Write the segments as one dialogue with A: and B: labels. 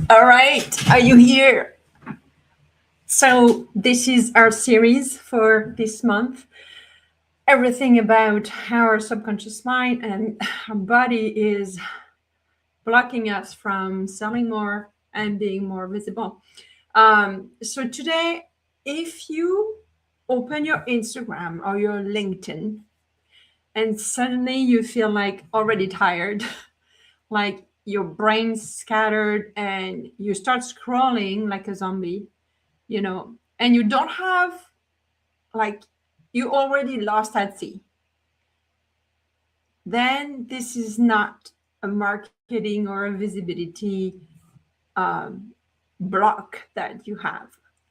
A: All right, are you here? So, this is our series for this month. Everything about how our subconscious mind and our body is blocking us from selling more and being more visible. So, today, if you open your Instagram or your LinkedIn and suddenly you feel like already tired, like your brain's scattered and you start scrolling like a zombie, and you don't have, like, you already lost at sea, then this is not a marketing or a visibility um, block that you have.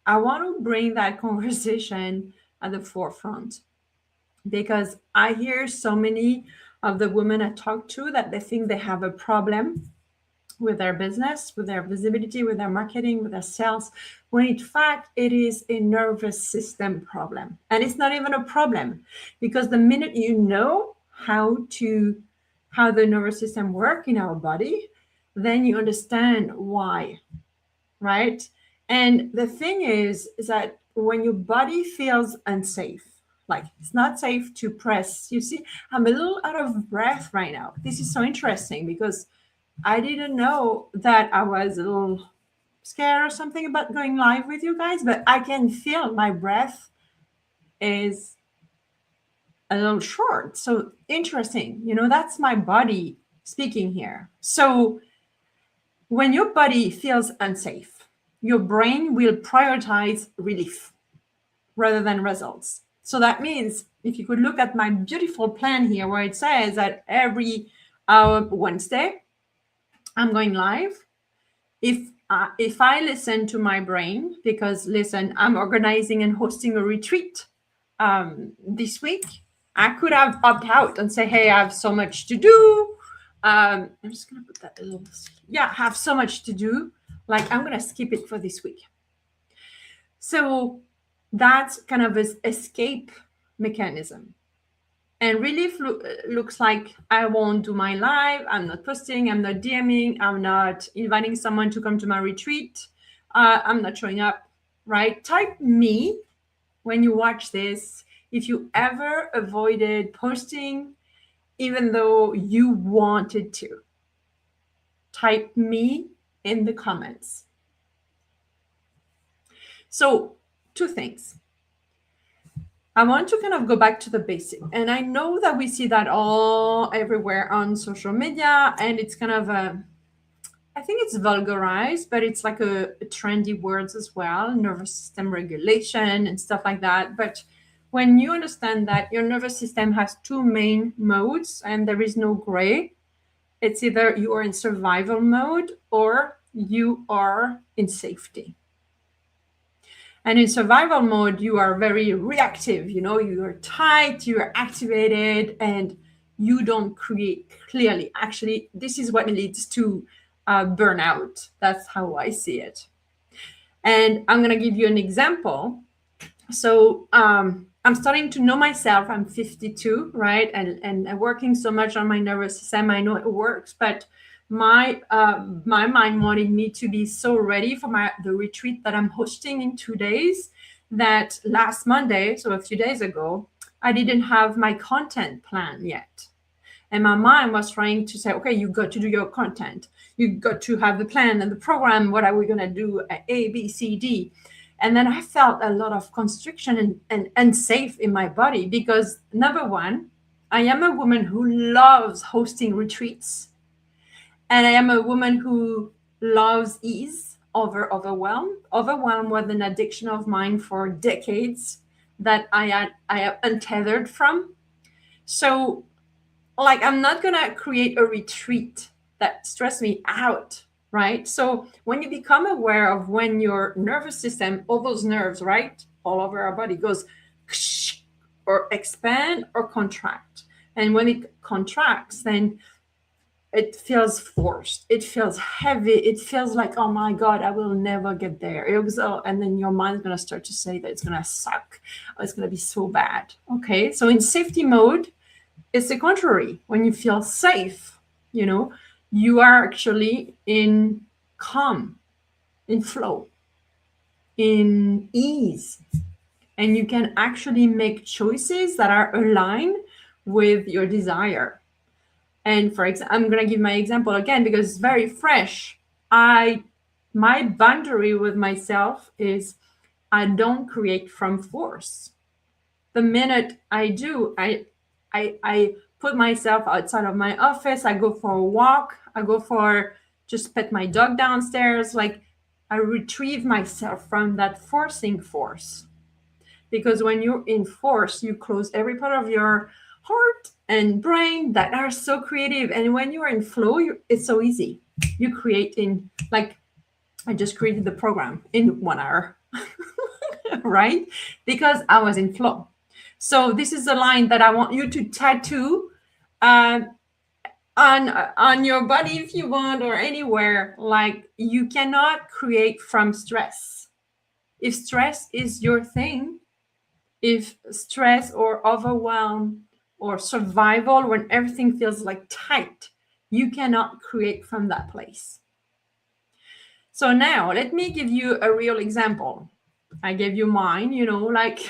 A: I want to bring that conversation at the forefront because I hear so many of the women I talk to that they think they have a problem with their business, with their visibility, with their marketing, with their sales, when in fact it is a nervous system problem. And it's not even a problem because the minute you know how the nervous system work in our body, then you understand why, right? And the thing is that when your body feels unsafe, like it's not safe to press, you see, I'm a little out of breath right now. This is so interesting because I didn't know that I was a little scared or something about going live with you guys, but I can feel my breath is a little short. So interesting. That's my body speaking here. So when your body feels unsafe, your brain will prioritize relief rather than results. So that means if you could look at my beautiful plan here where it says that every Wednesday I'm going live, if I listen to my brain, because listen, I'm organizing and hosting a retreat this week, I could have opt out and say, hey, I have so much to do. I'm just gonna put that a little. Yeah, have so much to do. Like I'm gonna skip it for this week. So that's kind of an escape mechanism. And relief looks like I won't do my live, I'm not posting, I'm not DMing, I'm not inviting someone to come to my retreat, I'm not showing up, right? Type me when you watch this if you ever avoided posting even though you wanted to. Type me in the comments. So, two things. I want to kind of go back to the basic. And I know that we see that all everywhere on social media, and it's kind of I think it's vulgarized, but it's like a trendy words as well, nervous system regulation and stuff like that. But when you understand that your nervous system has two main modes and there is no gray, it's either you are in survival mode or you are in safety. And in survival mode, you are very reactive, you are tight, you are activated, and you don't create clearly. Actually, this is what leads to burnout. That's how I see it. And I'm going to give you an example. So I'm starting to know myself. I'm 52, right? And I'm working so much on my nervous system. I know it works, but my mind wanted me to be so ready for the retreat that I'm hosting in 2 days that last Monday, so a few days ago, I didn't have my content plan yet. And my mind was trying to say, okay, you got to do your content. You got to have the plan and the program. What are we going to do? A, B, C, D. And then I felt a lot of constriction and unsafe in my body because, number one, I am a woman who loves hosting retreats. And I am a woman who loves ease over overwhelm. Overwhelm was an addiction of mine for decades that I am untethered from. So, like, I'm not going to create a retreat that stress me out, right? So when you become aware of when your nervous system, all those nerves, right, all over our body goes or expand or contract. And when it contracts, then it feels forced. It feels heavy. It feels like, oh my God, I will never get there. And then your mind's going to start to say that it's going to suck. Or it's going to be so bad. Okay. So in safety mode, it's the contrary. When you feel safe, you are actually in calm. in flow, in ease, and you can actually make choices that are aligned with your desire. And for example, I'm going to give my example again because it's very fresh. My boundary with myself is I don't create from force. The minute I do, I put myself outside of my office. I go for a walk. I go for just pet my dog downstairs. Like I retrieve myself from that forcing force. Because when you're in force, you close every part of your heart and brain that are so creative. And when you're in flow, it's so easy. You create in, like, I just created the program in 1 hour, right? Because I was in flow. So this is a line that I want you to tattoo on your body if you want, or anywhere. Like, you cannot create from stress. If stress is your thing, if stress or overwhelm or survival, when everything feels like tight, you cannot create from that place. So now let me give you a real example. I gave you mine, like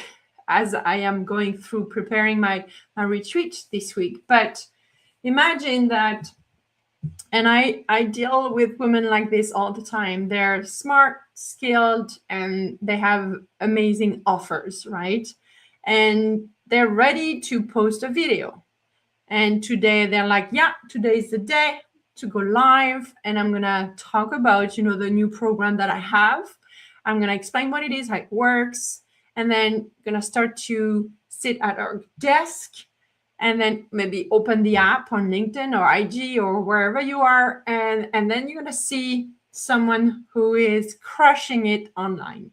A: as I am going through preparing my retreat this week. But imagine that, and I deal with women like this all the time. They're smart, skilled, and they have amazing offers, right? And they're ready to post a video. And today they're like, yeah, today is the day to go live. And I'm going to talk about, the new program that I have. I'm going to explain what it is, how it works. And then going to start to sit at our desk and then maybe open the app on LinkedIn or IG or wherever you are. And then you're going to see someone who is crushing it online.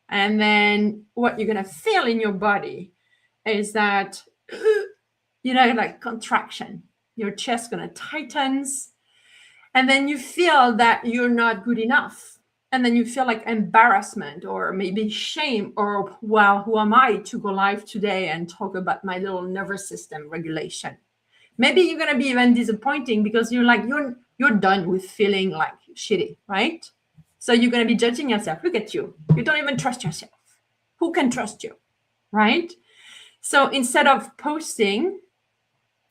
A: And then what you're going to feel in your body is that, like contraction. Your chest going to tightens. And then you feel that you're not good enough. And then you feel like embarrassment or maybe shame or, well, who am I to go live today and talk about my little nervous system regulation? Maybe you're going to be even disappointing because you're like, you're done with feeling like shitty, right? So you're going to be judging yourself. Look at you. You don't even trust yourself. Who can trust you, right? So instead of posting,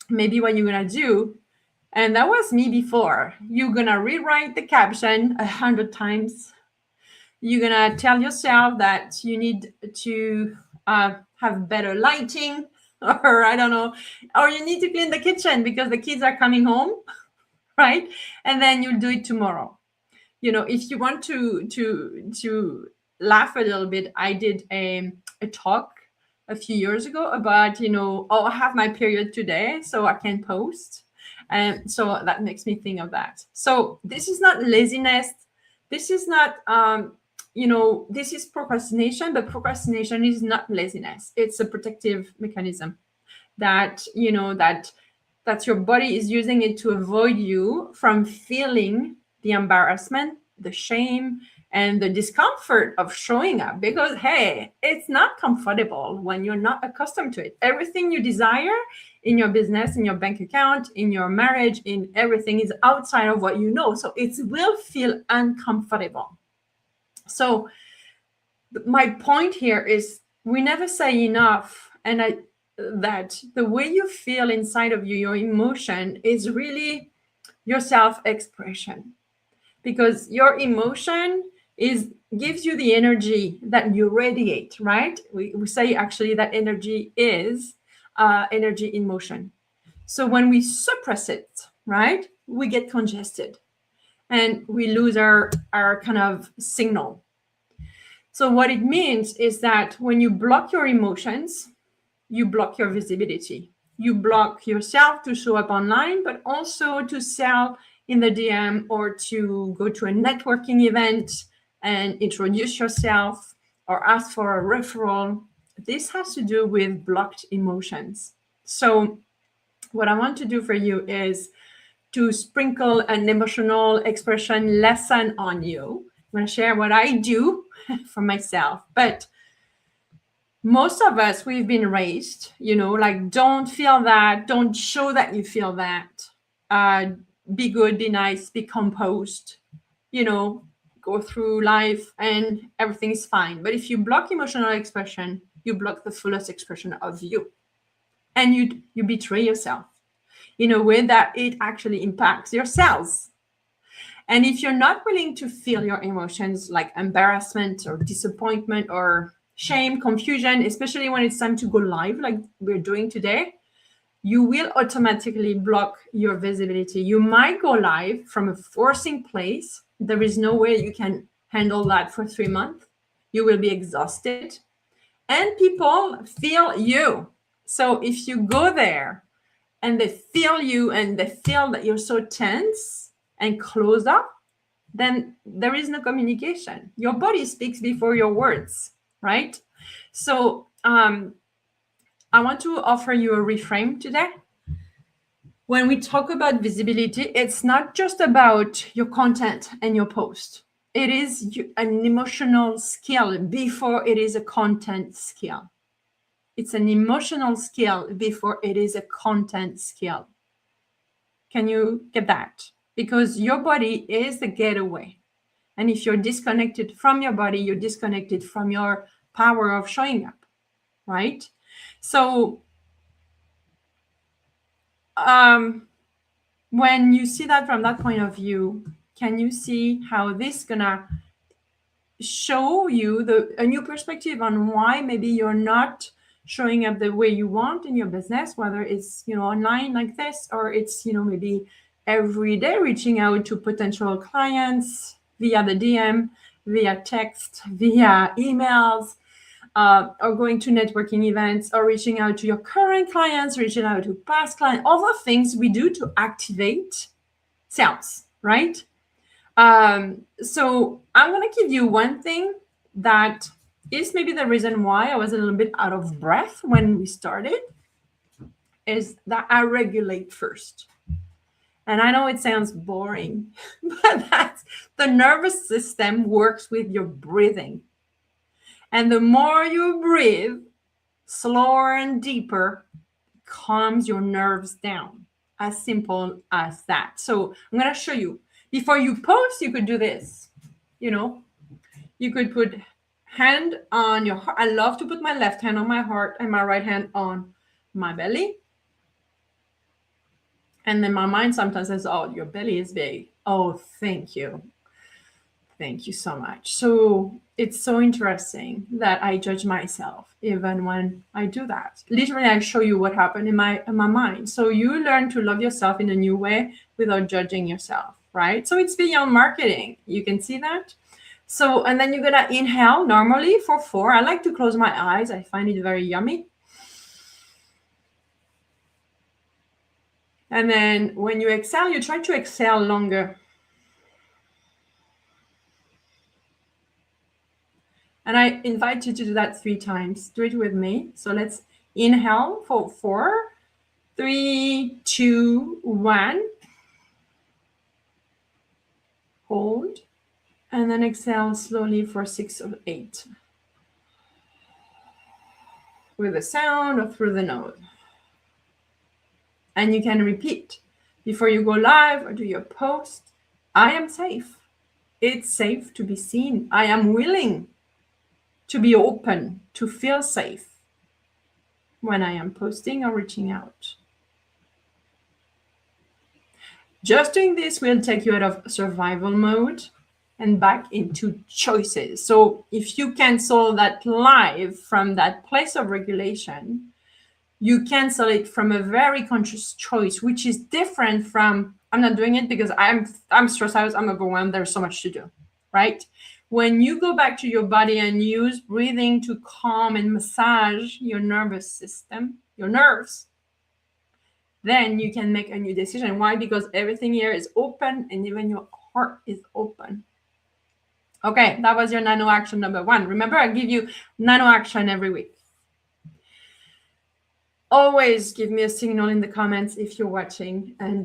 A: maybe what you're going to do, and that was me before, you're going to rewrite the caption 100 times. You're going to tell yourself that you need to have better lighting, or I don't know, or you need to clean the kitchen because the kids are coming home, right? And then you'll do it tomorrow. If you want to laugh a little bit, I did a talk a few years ago about, I have my period today, so I can post. And so that makes me think of that. So this is not laziness. This is not, this is procrastination, but procrastination is not laziness. It's a protective mechanism that, that your body is using it to avoid you from feeling the embarrassment, the shame, and the discomfort of showing up, because, hey, it's not comfortable when you're not accustomed to it. Everything you desire in your business, in your bank account, in your marriage, in everything is outside of what you know. So it will feel uncomfortable. So my point here is we never say enough, and that the way you feel inside of you, your emotion, is really your self-expression, because your emotion gives you the energy that you radiate, right? We say actually that energy is energy in motion. So when we suppress it, right, we get congested and we lose our kind of signal. So what it means is that when you block your emotions, you block your visibility. You block yourself to show up online, but also to sell in the DM or to go to a networking event and introduce yourself or ask for a referral. This has to do with blocked emotions. So what I want to do for you is to sprinkle an emotional expression lesson on you. I'm going to share what I do for myself, but most of us, we've been raised, like, don't feel that, don't show that you feel that, be good, be nice, be composed, go through life and everything is fine. But if you block emotional expression, you block the fullest expression of you. And you betray yourself in a way that it actually impacts your cells. And if you're not willing to feel your emotions like embarrassment or disappointment or shame, confusion, especially when it's time to go live, like we're doing today, you will automatically block your visibility. You might go live from a forcing place. There is no way you can handle that for 3 months. You will be exhausted. And people feel you. So if you go there and they feel you and they feel that you're so tense and closed up, then there is no communication. Your body speaks before your words, right? So I want to offer you a reframe today. When we talk about visibility, it's not just about your content and your post. It is an emotional skill before it is a content skill. It's an emotional skill before it is a content skill. Can you get that? Because your body is the gateway. And if you're disconnected from your body, you're disconnected from your power of showing up, right? So when you see that from that point of view, can you see how this gonna show you a new perspective on why maybe you're not showing up the way you want in your business, whether it's online like this, or it's maybe every day reaching out to potential clients via the DM, via text, via emails, or going to networking events, or reaching out to your current clients, reaching out to past clients, all the things we do to activate sales, right? So I'm going to give you one thing that is maybe the reason why I was a little bit out of breath when we started, is that I regulate first. And I know it sounds boring, but that's the nervous system works with your breathing. And the more you breathe, slower and deeper, calms your nerves down. As simple as that. So I'm going to show you. Before you post, you could do this. You could put hand on your heart. I love to put my left hand on my heart and my right hand on my belly. And then my mind sometimes says, oh, your belly is big. Oh, thank you. Thank you so much. So it's so interesting that I judge myself even when I do that. Literally, I show you what happened in my mind. So you learn to love yourself in a new way without judging yourself, right? So it's beyond marketing. You can see that. So, and then you're gonna inhale normally for 4. I like to close my eyes. I find it very yummy. And then when you exhale, you try to exhale longer. And I invite you to do that 3 times. Do it with me. So let's inhale for 4, 3, 2, 1. Hold. And then exhale slowly for 6 or 8. With a sound or through the nose. And you can repeat before you go live or do your post. I am safe. It's safe to be seen. I am willing to be open, to feel safe when I am posting or reaching out. Just doing this will take you out of survival mode and back into choices. So if you cancel that live from that place of regulation, you cancel it from a very conscious choice, which is different from, I'm not doing it because I'm stressed out, I'm overwhelmed, there's so much to do, right? When you go back to your body and use breathing to calm and massage your nervous system, your nerves, then you can make a new decision. Why? Because everything here is open and even your heart is open. Okay, that was your nano action number 1. Remember, I give you nano action every week. Always give me a signal in the comments if you're watching and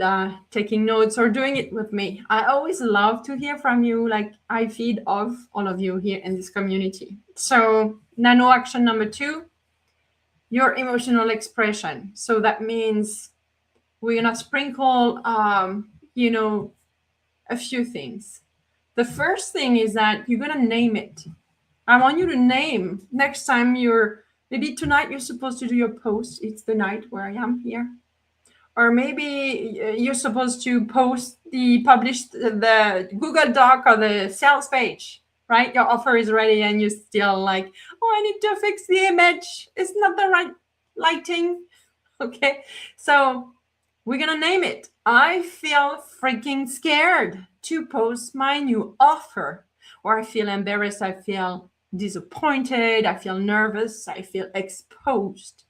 A: taking notes or doing it with me. I always love to hear from you. Like, I feed off all of you here in this community. So nano action number 2, your emotional expression. So that means we're gonna sprinkle, a few things. The first thing is that you're going to name it. I want you to name next time maybe tonight you're supposed to do your post. It's the night where I am here. Or maybe you're supposed to publish the Google Doc or the sales page, right? Your offer is ready and you're still like, oh, I need to fix the image. It's not the right lighting. Okay. So we're going to name it. I feel freaking scared to post my new offer, or I feel embarrassed. I feel disappointed. I feel nervous. I feel exposed.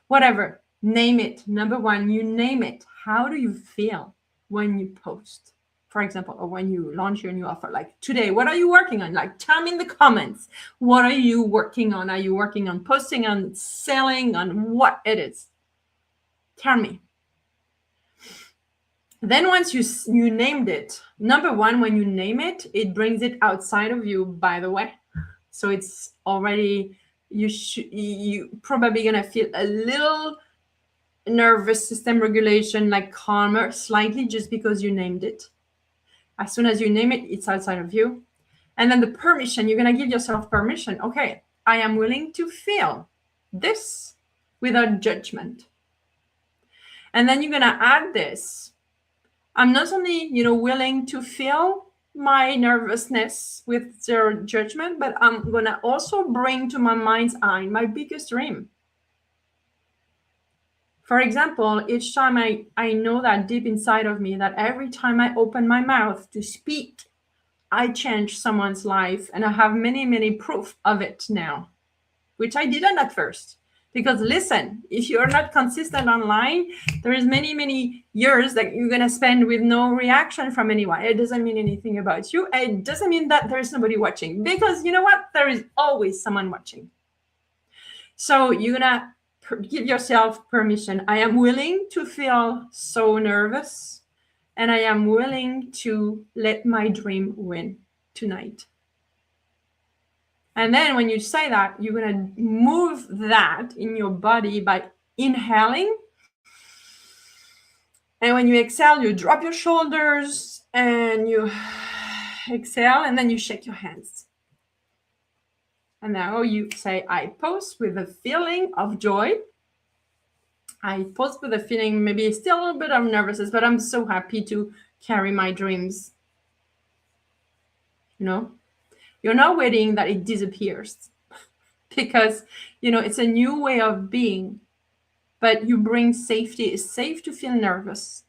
A: Whatever. Name it. Number one, you name it. How do you feel when you post, for example, or when you launch your new offer? Like today, what are you working on? Like, tell me in the comments. What are you working on? Are you working on posting, on selling, on what it is? Tell me. Then once you named it, number one, when you name it, it brings it outside of you, by the way. So it's already, you probably gonna feel a little nervous system regulation, like calmer slightly, just because you named it. As soon as you name it, it's outside of you. And then the permission, you're gonna give yourself permission. Okay, I am willing to feel this without judgment. And then you're gonna add this. I'm not only, willing to feel my nervousness with zero judgment, but I'm gonna also bring to my mind's eye my biggest dream. For example, each time I know that deep inside of me that every time I open my mouth to speak, I change someone's life, and I have many, many proof of it now, which I didn't at first. Because listen, if you're not consistent online, there is many, many years that you're going to spend with no reaction from anyone. It doesn't mean anything about you. It doesn't mean that there's nobody watching, because you know what? There is always someone watching. So you're going to give yourself permission. I am willing to feel so nervous, and I am willing to let my dream win tonight. And then when you say that, you're going to move that in your body by inhaling. And when you exhale, you drop your shoulders and you exhale, and then you shake your hands. And now you say, I post with a feeling of joy. I post with a feeling, maybe still a little bit of nervousness, but I'm so happy to carry my dreams. You're not waiting that it disappears, because, it's a new way of being, but you bring safety. It's safe to feel nervous,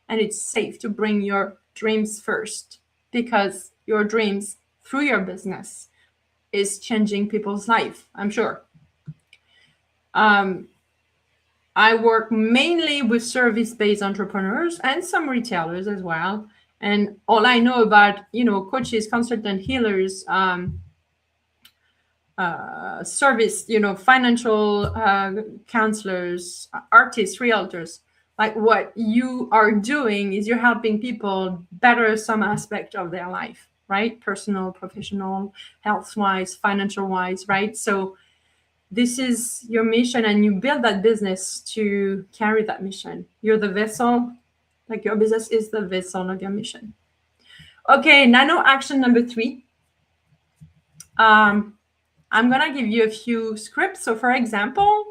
A: and it's safe to bring your dreams first, because your dreams through your business is changing people's life, I'm sure. I work mainly with service-based entrepreneurs and some retailers as well. And all I know about, coaches, consultant, healers, service, financial counselors, artists, realtors, like what you are doing is you're helping people better some aspect of their life, right? Personal, professional, health-wise, financial-wise, right? So this is your mission, and you build that business to carry that mission. You're the vessel, like your business is the vessel of your mission. Okay, nano action number 3. I'm going to give you a few scripts. So for example,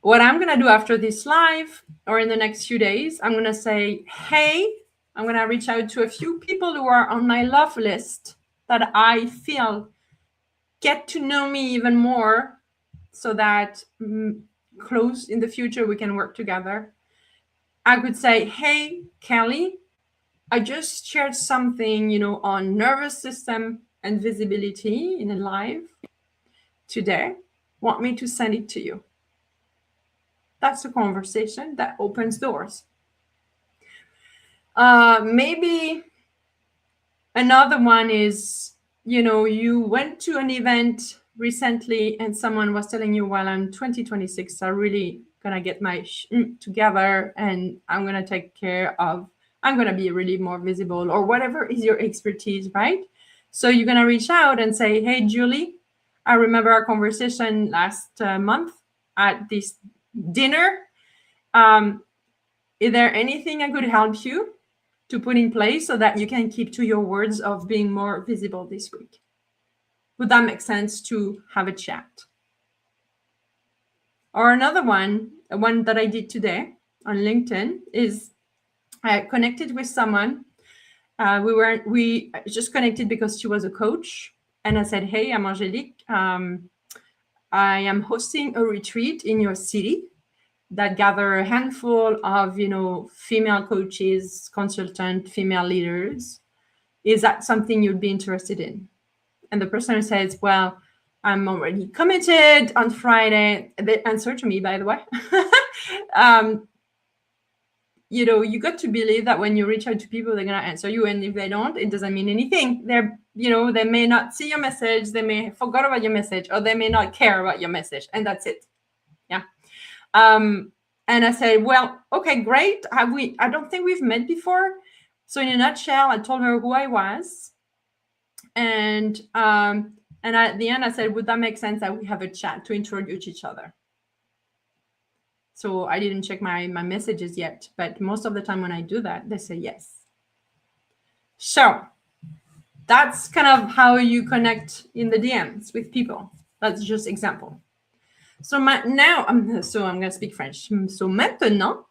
A: what I'm going to do after this live or in the next few days, I'm going to say, hey, I'm going to reach out to a few people who are on my love list that I feel get to know me even more, so that close in the future we can work together. I could say, hey, Kelly, I just shared something, on nervous system and visibility in a live today. Want me to send it to you? That's a conversation that opens doors. Maybe another one is, you went to an event recently and someone was telling you, well, I'm 2026, I'm really gonna get my together, and I'm gonna I'm gonna be really more visible, or whatever is your expertise, right? So you're gonna reach out and say, hey, Julie, I remember our conversation last month at this dinner. Is there anything I could help you? to put in place so that you can keep to your words of being more visible this week? Would that make sense to have a chat? Or another one that I did today on LinkedIn is I connected with someone. We just connected because she was a coach, and I said, "Hey, I'm Angelique. I am hosting a retreat in your city that gather a handful of female coaches, consultant, female leaders. Is that something you'd be interested in?" And the person says, "Well, I'm already committed on Friday." They answer to me, by the way. You got to believe that when you reach out to people, they're going to answer you. And if they don't, it doesn't mean anything. They may not see your message. They may forgot about your message, or they may not care about your message. And that's it. Yeah. And I said, "Well, okay, great. I don't think we've met before." So in a nutshell, I told her who I was. And at the end, I said, "Would that make sense that we have a chat to introduce each other?" So I didn't check my messages yet, but most of the time when I do that, they say yes. So that's kind of how you connect in the DMs with people. That's just example. So now, I'm going to speak French. So now,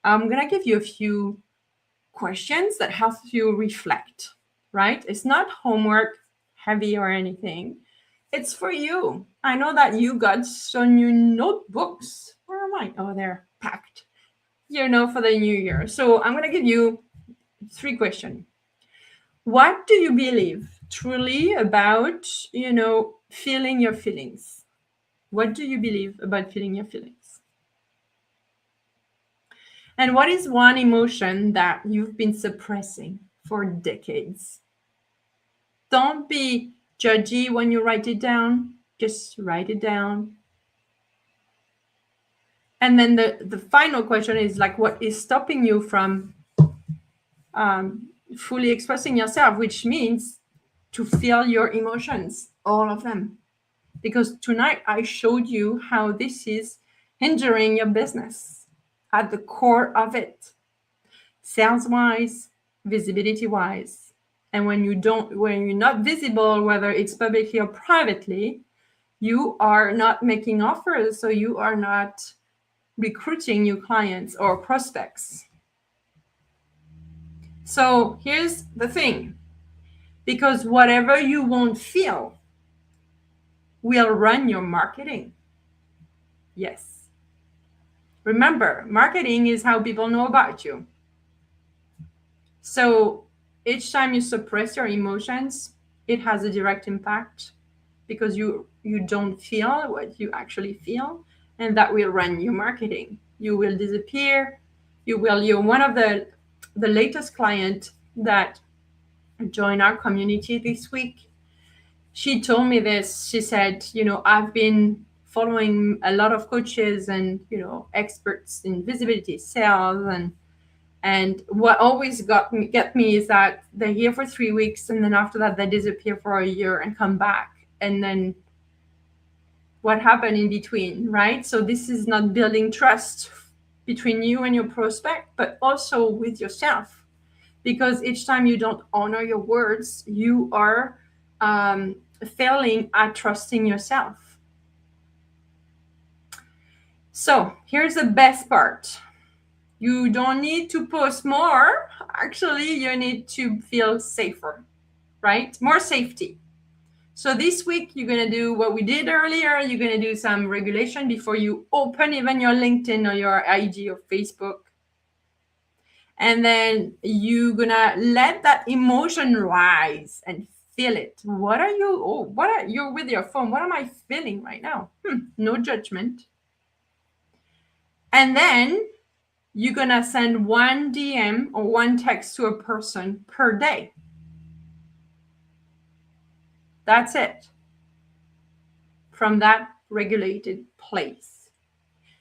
A: I'm going to give you a few questions that help you reflect, right? It's not homework heavy or anything. It's for you. I know that you got some new notebooks. Where am I? Oh, they're packed, for the new year. So I'm going to give you 3 questions. What do you believe truly about, feeling your feelings? What do you believe about feeling your feelings? And what is one emotion that you've been suppressing for decades? Don't be judgy when you write it down. Just write it down. And then the final question is like, what is stopping you from fully expressing yourself, which means to feel your emotions, all of them. Because tonight I showed you how this is hindering your business at the core of it, sales-wise, visibility-wise. And when you're not visible, whether it's publicly or privately, you are not making offers, so you are not recruiting new clients or prospects. So here's the thing, because whatever you won't feel will run your marketing. Yes. Remember, marketing is how people know about you. So each time you suppress your emotions, it has a direct impact because you don't feel what you actually feel, and that will run your marketing. You will disappear. You're one of the latest client that joined our community this week. She told me this. She said, I've been following a lot of coaches and, experts in visibility, sales, and what always get me is that they're here for 3 weeks, and then after that they disappear for a year and come back. And then what happened in between, right? So this is not building trust between you and your prospect, but also with yourself. Because each time you don't honor your words, you are failing at trusting yourself. So here's the best part. You don't need to post more. Actually, you need to feel safer, right? More safety. So this week, you're going to do what we did earlier. You're going to do some regulation before you open even your LinkedIn or your IG or Facebook. And then you're going to let that emotion rise and feel it. You're with your phone. What am I feeling right now? No judgment. And then you're going to send 1 DM or 1 text to a person per day. That's it. From that regulated place.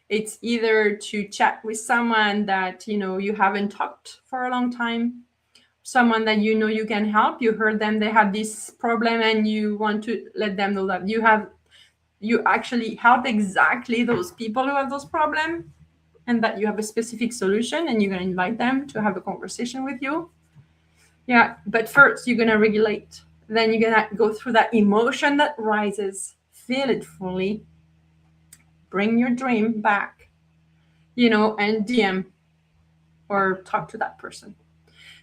A: It's either to chat with someone that, you haven't talked for a long time, someone that you can help. You heard them, they have this problem, and you want to let them know that you actually help exactly those people who have those problems. and that you have a specific solution and you're going to invite them to have a conversation with you. Yeah, but first you're going to regulate. Then you're going to go through that emotion that rises, feel it fully, bring your dream back, and DM or talk to that person.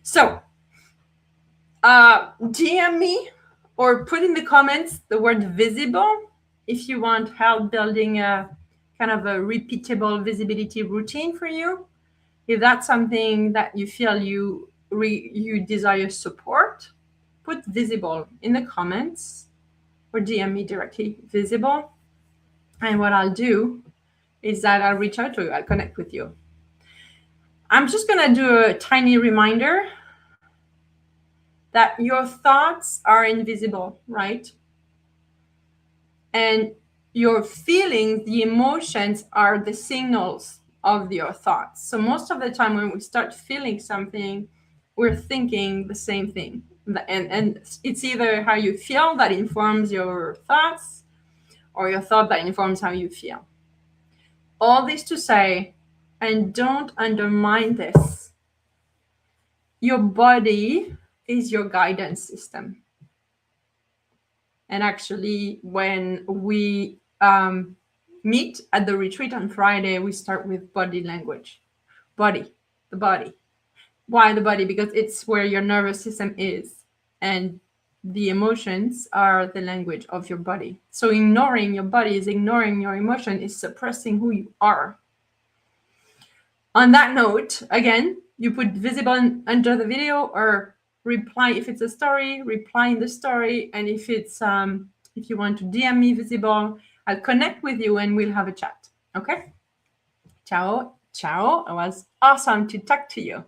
A: So DM me or put in the comments the word visible if you want help building a kind of a repeatable visibility routine for you. If that's something that you feel you desire support, put visible in the comments or DM me directly visible. And what I'll do is that I'll reach out to you, I'll connect with you. I'm just gonna do a tiny reminder that your thoughts are invisible, right? And your feelings, the emotions are the signals of your thoughts. So most of the time when we start feeling something, we're thinking the same thing. And it's either how you feel that informs your thoughts or your thought that informs how you feel. All this to say, and don't undermine this, your body is your guidance system. And actually, when we meet at the retreat on Friday, we start with body language. Body, the body. Why the body? Because it's where your nervous system is. And the emotions are the language of your body. So ignoring your body is ignoring your emotion, is suppressing who you are. On that note, again, you put visible under the video or reply if it's a story, reply in the story. And if it's if you want to DM me visible, I'll connect with you and we'll have a chat. Okay? Ciao, ciao. It was awesome to talk to you.